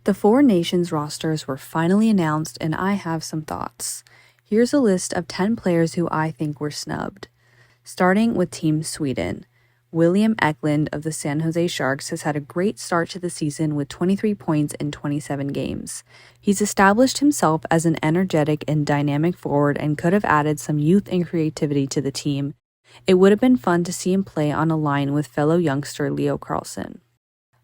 The Four Nations rosters were finally announced, and I have some thoughts. Here's a list of 10 players who I think were snubbed. Starting with Team Sweden. William Eklund of the San Jose Sharks has had a great start to the season with 23 points in 27 games. He's established himself as an energetic and dynamic forward and could have added some youth and creativity to the team. It would have been fun to see him play on a line with fellow youngster Leo Carlsson.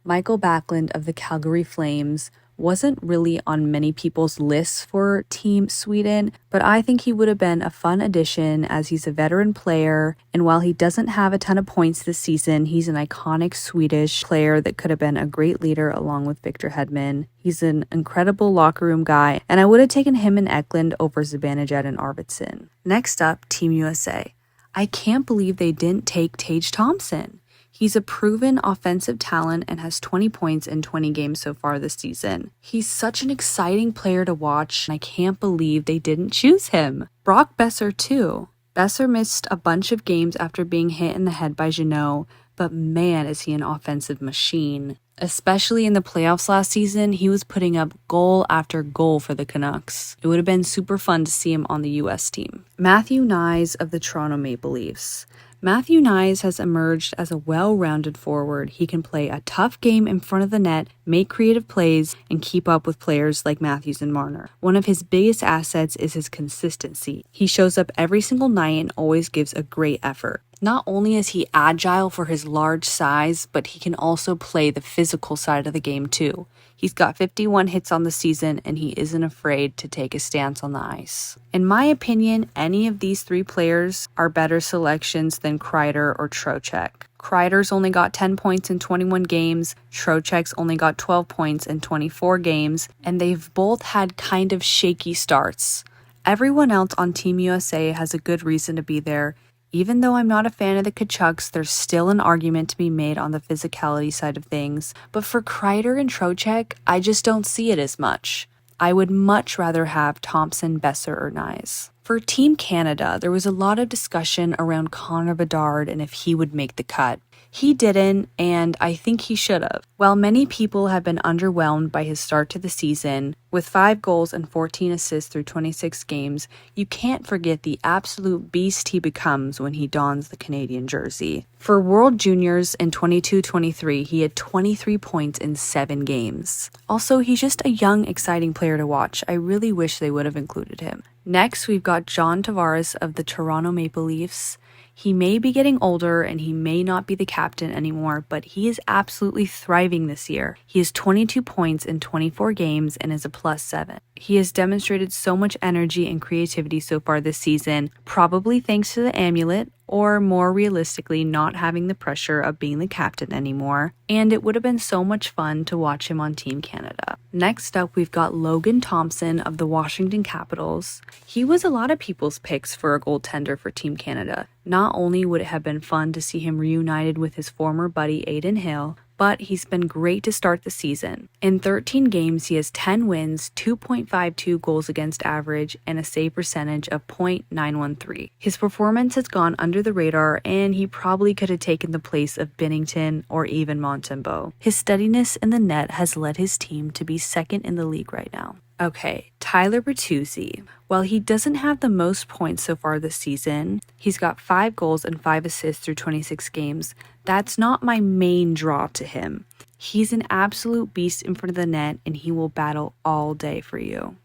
Michael Backlund of the Calgary Flames wasn't really on many people's lists for Team Sweden, but I think he would have been a fun addition as he's a veteran player, and while he doesn't have a ton of points this season, he's an iconic Swedish player that could have been a great leader along with Victor Hedman. He's an incredible locker room guy, and I would have taken him and Eklund over Zibanejad and Arvidsson. Next up, Team USA. I can't believe they didn't take Tage Thompson. He's a proven offensive talent and has 20 points in 20 games so far this season. He's such an exciting player to watch, and I can't believe they didn't choose him. Brock Besser too. Besser missed a bunch of games after being hit in the head by Jeannot, but man is he an offensive machine. Especially in the playoffs last season, he was putting up goal after goal for the Canucks. It would have been super fun to see him on the US team. Matthew Knies of the Toronto Maple Leafs. Matthew Knies has emerged as a well-rounded forward. He can play a tough game in front of the net, make creative plays, and keep up with players like Matthews and Marner. One of his biggest assets is his consistency. He shows up every single night and always gives a great effort. Not only is he agile for his large size, but he can also play the physical side of the game too. He's got 51 hits on the season, and he isn't afraid to take a stance on the ice. In my opinion, any of these three players are better selections than Kreider or Trocheck. Kreider's only got 10 points in 21 games, Trocheck's only got 12 points in 24 games, and they've both had kind of shaky starts. Everyone else on Team USA has a good reason to be there. Even though I'm not a fan of the Tkachuks, there's still an argument to be made on the physicality side of things. But for Kreider and Trocheck, I just don't see it as much. I would much rather have Thompson, Besser, or Knies. For Team Canada, there was a lot of discussion around Connor Bedard and if he would make the cut. He didn't, and I think he should have. While many people have been underwhelmed by his start to the season, with 5 goals and 14 assists through 26 games, you can't forget the absolute beast he becomes when he dons the Canadian jersey. For World Juniors in 22-23, he had 23 points in 7 games. Also, he's just a young, exciting player to watch. I really wish they would have included him. Next, we've got John Tavares of the Toronto Maple Leafs. He may be getting older and he may not be the captain anymore, but he is absolutely thriving this year. He has 22 points in 24 games and is a +7. He has demonstrated so much energy and creativity so far this season, probably thanks to the amulet, or more realistically, not having the pressure of being the captain anymore, and it would have been so much fun to watch him on Team Canada. Next up, we've got Logan Thompson of the Washington Capitals. He was a lot of people's picks for a goaltender for Team Canada. Not only would it have been fun to see him reunited with his former buddy Adin Hill, but he's been great to start the season. In 13 games, he has 10 wins, 2.52 goals against average, and a save percentage of .913. His performance has gone under the radar, and he probably could have taken the place of Binnington or even Montembeault. His steadiness in the net has led his team to be second in the league right now. Okay, Tyler Bertuzzi. While he doesn't have the most points so far this season, he's got 5 goals and 5 assists through 26 games. That's not my main draw to him. He's an absolute beast in front of the net, and he will battle all day for you.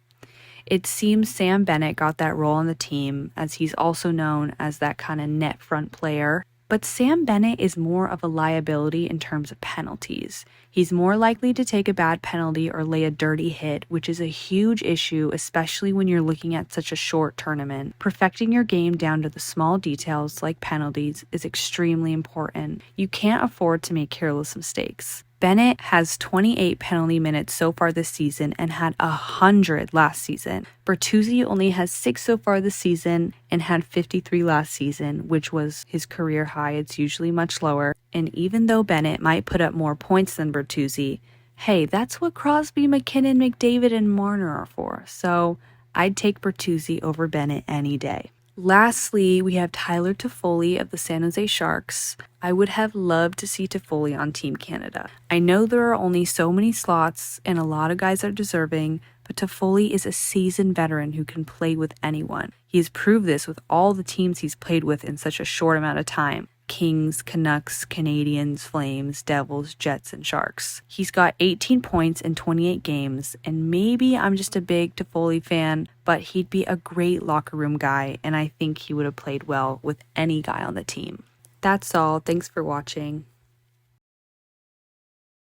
It seems Sam Bennett got that role on the team, as he's also known as that kind of net front player. But Sam Bennett is more of a liability in terms of penalties. He's more likely to take a bad penalty or lay a dirty hit, which is a huge issue, especially when you're looking at such a short tournament. Perfecting your game down to the small details like penalties is extremely important. You can't afford to make careless mistakes. Bennett has 28 penalty minutes so far this season and had 100 last season. Bertuzzi only has 6 so far this season and had 53 last season, which was his career high. It's usually much lower. And even though Bennett might put up more points than Bertuzzi, hey, that's what Crosby, McKinnon, McDavid, and Marner are for. So I'd take Bertuzzi over Bennett any day. Lastly, we have Tyler Toffoli of the San Jose Sharks. I would have loved to see Toffoli on Team Canada. I know there are only so many slots and a lot of guys are deserving, but Toffoli is a seasoned veteran who can play with anyone. He has proved this with all the teams he's played with in such a short amount of time. Kings, Canucks, Canadiens, Flames, Devils, Jets, and Sharks. He's got 18 points in 28 games, and maybe I'm just a big Toffoli fan, but he'd be a great locker room guy, and I think he would have played well with any guy on the team. That's all. Thanks for watching.